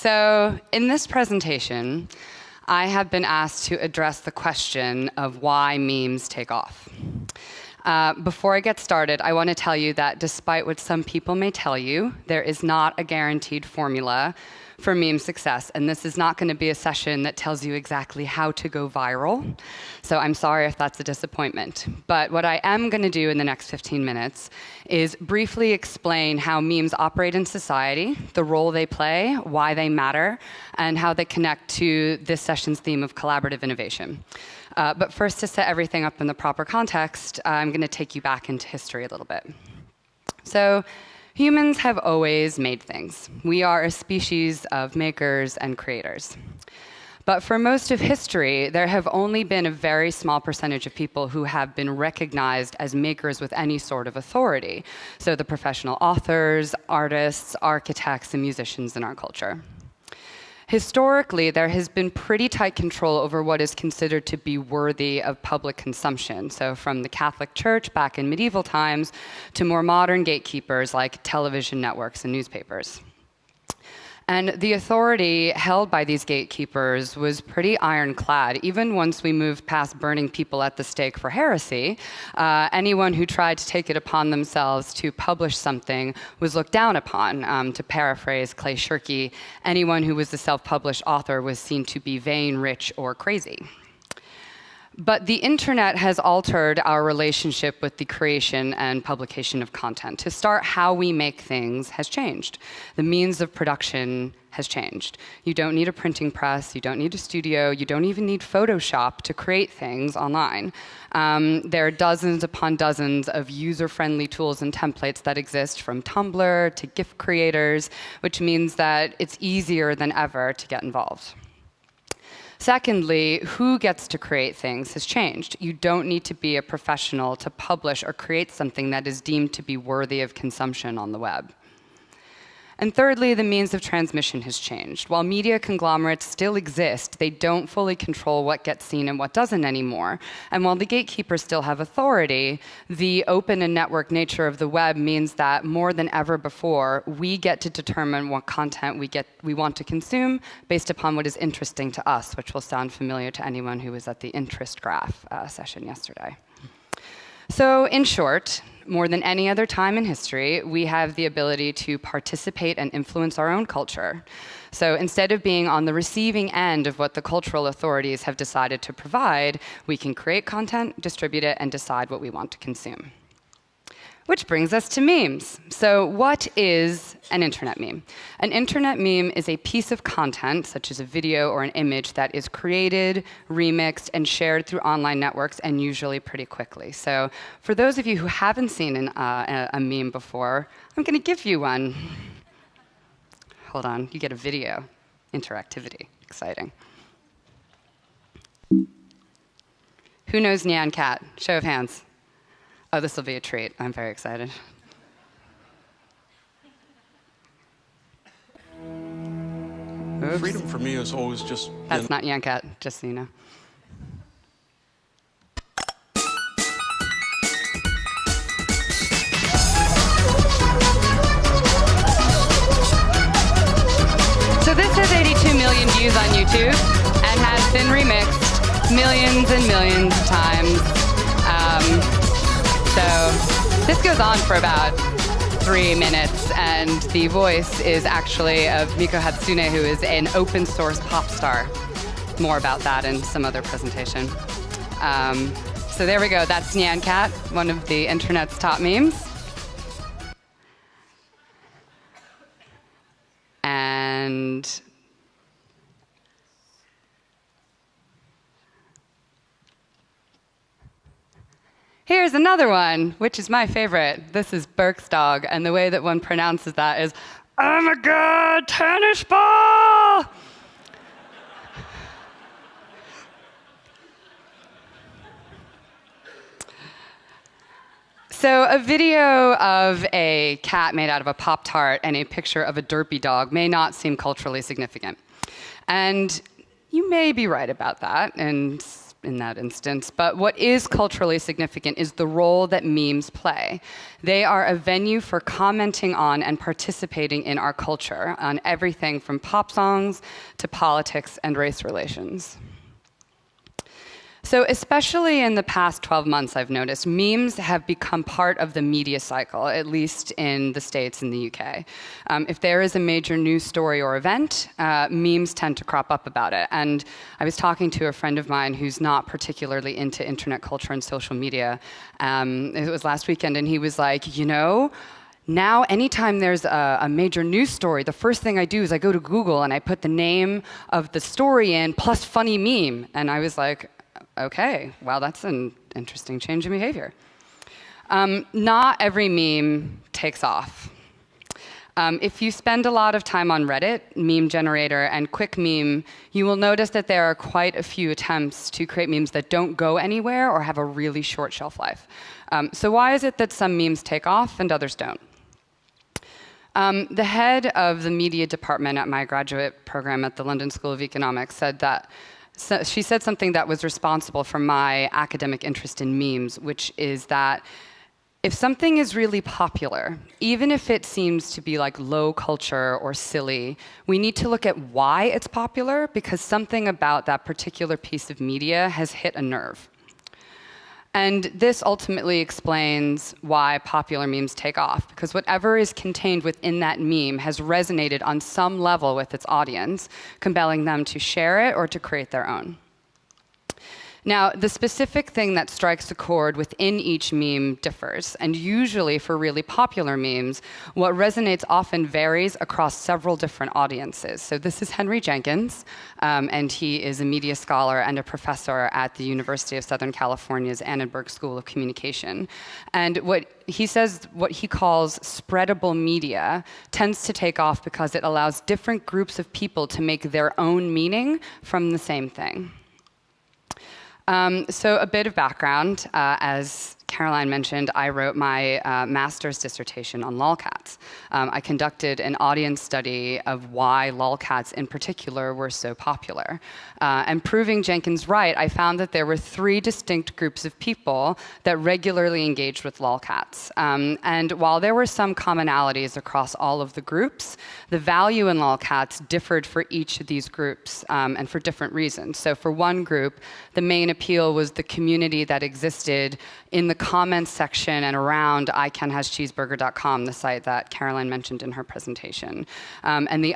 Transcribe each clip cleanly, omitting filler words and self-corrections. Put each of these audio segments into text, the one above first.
So in this presentation, I have been asked to address the question of why memes take off. Before I get started, I want to tell you that despite what some people may tell you, there is not a guaranteed formula for meme success, and this is not going to be a session that tells you exactly how to go viral. So I'm sorry if that's a disappointment. But what I am going to do in the next 15 minutes is briefly explain how memes operate in society, the role they play, why they matter, and how they connect to this session's theme of collaborative innovation. But first, to set everything up in the proper context, I'm going to take you back into history a little bit. So humans have always made things. We are a species of makers and creators. But for most of history, there have only been a very small percentage of people who have been recognized as makers with any sort of authority. So the professional authors, artists, architects, and musicians in our culture. Historically, there has been pretty tight control over what is considered to be worthy of public consumption. So from the Catholic Church back in medieval times to more modern gatekeepers like television networks and newspapers. And the authority held by these gatekeepers was pretty ironclad. Even once we moved past burning people at the stake for heresy, anyone who tried to take it upon themselves to publish something was looked down upon. To paraphrase Clay Shirky, anyone who was a self-published author was seen to be vain, rich, or crazy. But the internet has altered our relationship with the creation and publication of content. To start, how we make things has changed. The means of production has changed. You don't need a printing press, you don't need a studio, you don't even need Photoshop to create things online. There are dozens upon dozens of user-friendly tools and templates that exist, from Tumblr to GIF creators, which means that it's easier than ever to get involved. Secondly, who gets to create things has changed. You don't need to be a professional to publish or create something that is deemed to be worthy of consumption on the web. And thirdly, the means of transmission has changed. While media conglomerates still exist, they don't fully control what gets seen and what doesn't anymore. And while the gatekeepers still have authority, the open and network nature of the web means that more than ever before, we get to determine what content we want to consume based upon what is interesting to us, which will sound familiar to anyone who was at the interest graph session yesterday. So in short, more than any other time in history, we have the ability to participate and influence our own culture. So instead of being on the receiving end of what the cultural authorities have decided to provide, we can create content, distribute it, and decide what we want to consume. Which brings us to memes. So what is an internet meme? An internet meme is a piece of content, such as a video or an image, that is created, remixed, and shared through online networks, and usually pretty quickly. So for those of you who haven't seen a meme before, I'm going to give you one. Hold on, you get a video. Interactivity, exciting. Who knows Nyan Cat? Show of hands. Oh, this will be a treat. I'm very excited. Oops. Freedom for me is always just... That's not Nyan Cat, just so you know. So this has 82 million views on YouTube and has been remixed millions and millions of times. So this goes on for about 3 minutes, and the voice is actually of Miko Hatsune, who is an open source pop star. More about that in some other presentation. So there we go. That's Nyan Cat, one of the internet's top memes. And here's another one, which is my favorite. This is Burke's dog, and the way that one pronounces that is, "Oh my God, tennis ball!" So a video of a cat made out of a Pop-Tart and a picture of a derpy dog may not seem culturally significant. And you may be right about that, and in that instance. But what is culturally significant is the role that memes play. They are a venue for commenting on and participating in our culture, on everything from pop songs to politics and race relations. So especially in the past 12 months, I've noticed memes have become part of the media cycle, at least in the States and the UK. If there is a major news story or event, memes tend to crop up about it. And I was talking to a friend of mine who's not particularly into internet culture and social media. It was last weekend, and he was like, now, anytime there's a major news story, the first thing I do is I go to Google and I put the name of the story in plus funny meme. And I was like, okay, well, that's an interesting change in behavior. Not every meme takes off. If you spend a lot of time on Reddit, Meme Generator, and Quick Meme, you will notice that there are quite a few attempts to create memes that don't go anywhere or have a really short shelf life. So why is it that some memes take off and others don't? The head of the media department at my graduate program at the London School of Economics said that she said something that was responsible for my academic interest in memes, which is that if something is really popular, even if it seems to be like low culture or silly, we need to look at why it's popular, because something about that particular piece of media has hit a nerve. And this ultimately explains why popular memes take off, because whatever is contained within that meme has resonated on some level with its audience, compelling them to share it or to create their own. Now, the specific thing that strikes a chord within each meme differs, and usually for really popular memes, what resonates often varies across several different audiences. So this is Henry Jenkins, and he is a media scholar and a professor at the University of Southern California's Annenberg School of Communication. And what he says, what he calls spreadable media tends to take off because it allows different groups of people to make their own meaning from the same thing. So a bit of background. As Caroline mentioned, I wrote my master's dissertation on lolcats. I conducted an audience study of why lolcats in particular were so popular. And proving Jenkins right, I found that there were 3 distinct groups of people that regularly engaged with lolcats. And while there were some commonalities across all of the groups, the value in lolcats differed for each of these groups and for different reasons. So for one group, the main appeal was the community that existed in the comments section and around icanhascheeseburger.com, the site that Caroline mentioned in her presentation. And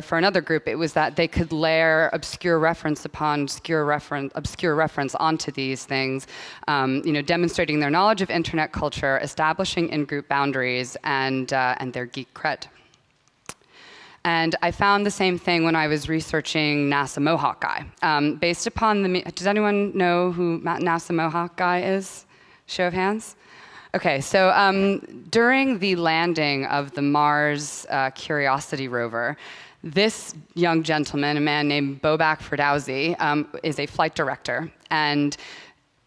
for another group, it was that they could layer obscure reference upon obscure reference onto these things, demonstrating their knowledge of internet culture, establishing in-group boundaries, and their geek cred. And I found the same thing when I was researching NASA Mohawk Guy. Based upon does anyone know who NASA Mohawk Guy is? Show of hands? Okay, so during the landing of the Mars Curiosity rover, this young gentleman, a man named Bobak Ferdowsi, is a flight director. And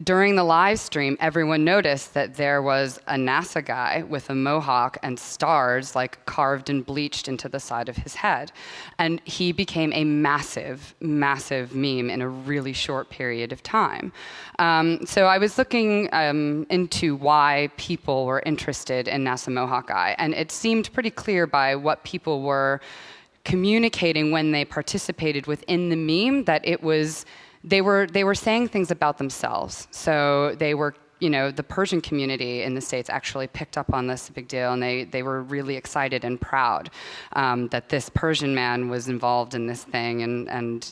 during the live stream, everyone noticed that there was a NASA guy with a mohawk and stars like carved and bleached into the side of his head. And he became a massive, massive meme in a really short period of time. So I was looking into why people were interested in NASA Mohawk Guy, and it seemed pretty clear by what people were communicating when they participated within the meme that it was they were saying things about themselves. So they were, the Persian community in the States actually picked up on this big deal, and they were really excited and proud that this Persian man was involved in this thing, and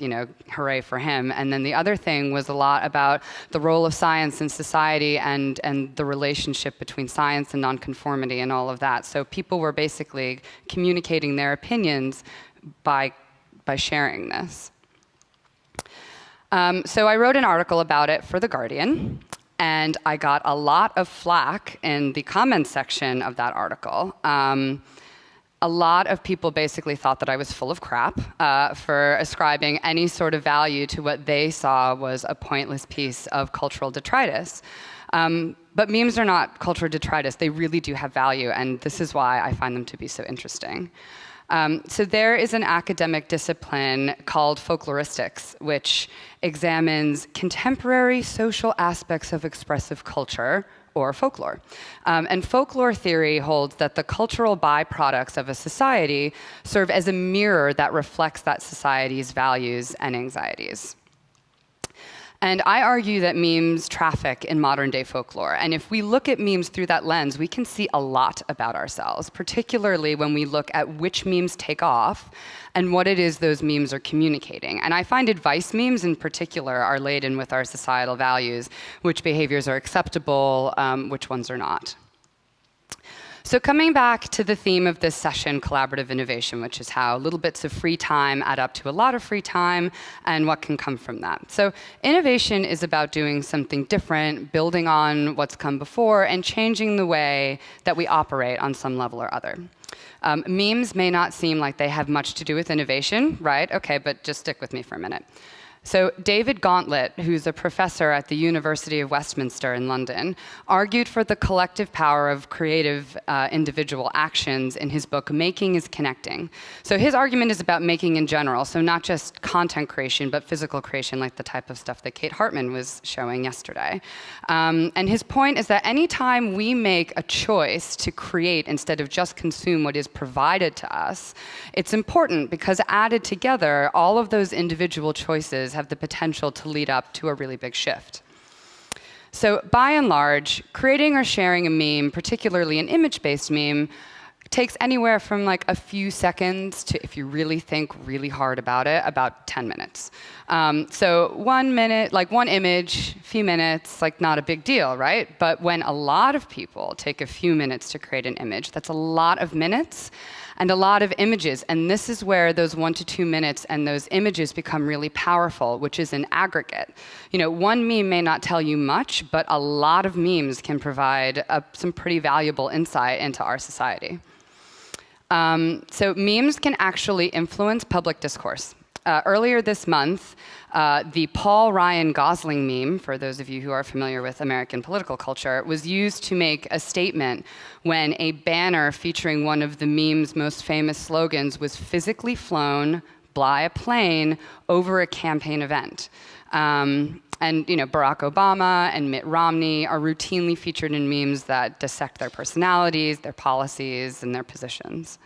hooray for him. And then the other thing was a lot about the role of science in society and the relationship between science and nonconformity and all of that. So people were basically communicating their opinions by sharing this. So I wrote an article about it for The Guardian, and I got a lot of flack in the comments section of that article. A lot of people basically thought that I was full of crap for ascribing any sort of value to what they saw was a pointless piece of cultural detritus. But memes are not cultural detritus. They really do have value, and this is why I find them to be so interesting. So there is an academic discipline called Folkloristics, which examines contemporary social aspects of expressive culture, or folklore. And folklore theory holds that the cultural byproducts of a society serve as a mirror that reflects that society's values and anxieties. And I argue that memes traffic in modern-day folklore. And if we look at memes through that lens, we can see a lot about ourselves, particularly when we look at which memes take off and what it is those memes are communicating. And I find advice memes in particular are laden with our societal values, which behaviors are acceptable, which ones are not. So coming back to the theme of this session, collaborative innovation, which is how little bits of free time add up to a lot of free time and what can come from that. So innovation is about doing something different, building on what's come before, and changing the way that we operate on some level or other. Memes may not seem like they have much to do with innovation, right? OK, but just stick with me for a minute. So David Gauntlet, who's a professor at the University of Westminster in London, argued for the collective power of creative individual actions in his book, Making is Connecting. So his argument is about making in general, so not just content creation, but physical creation, like the type of stuff that Kate Hartman was showing yesterday. And his point is that anytime we make a choice to create instead of just consume what is provided to us, it's important because added together, all of those individual choices have the potential to lead up to a really big shift. So by and large, creating or sharing a meme, particularly an image-based meme, takes anywhere from like a few seconds to, if you really think really hard about it, about 10 minutes. So 1 minute, like one image, few minutes, like not a big deal, right? But when a lot of people take a few minutes to create an image, that's a lot of minutes and a lot of images. And this is where those 1 to 2 minutes and those images become really powerful, which is an aggregate. You know, one meme may not tell you much, but a lot of memes can provide some pretty valuable insight into our society. So memes can actually influence public discourse. Earlier this month, the Paul Ryan Gosling meme, for those of you who are familiar with American political culture, was used to make a statement when a banner featuring one of the meme's most famous slogans was physically flown by a plane over a campaign event. And you know, Barack Obama and Mitt Romney are routinely featured in memes that dissect their personalities, their policies, and their positions.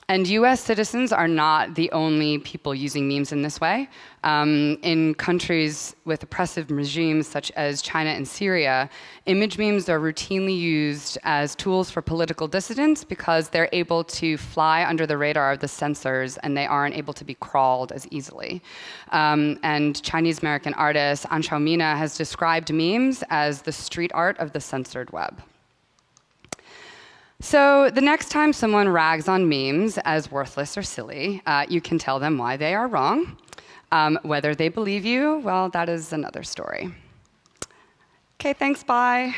And US citizens are not the only people using memes in this way. In countries with oppressive regimes such as China and Syria, image memes are routinely used as tools for political dissidents because they're able to fly under the radar of the censors and they aren't able to be crawled as easily. And Chinese-American artist An Xiaomina has described memes as the street art of the censored web. So the next time someone rags on memes as worthless or silly, you can tell them why they are wrong. Whether they believe you, well, that is another story. OK, thanks, bye.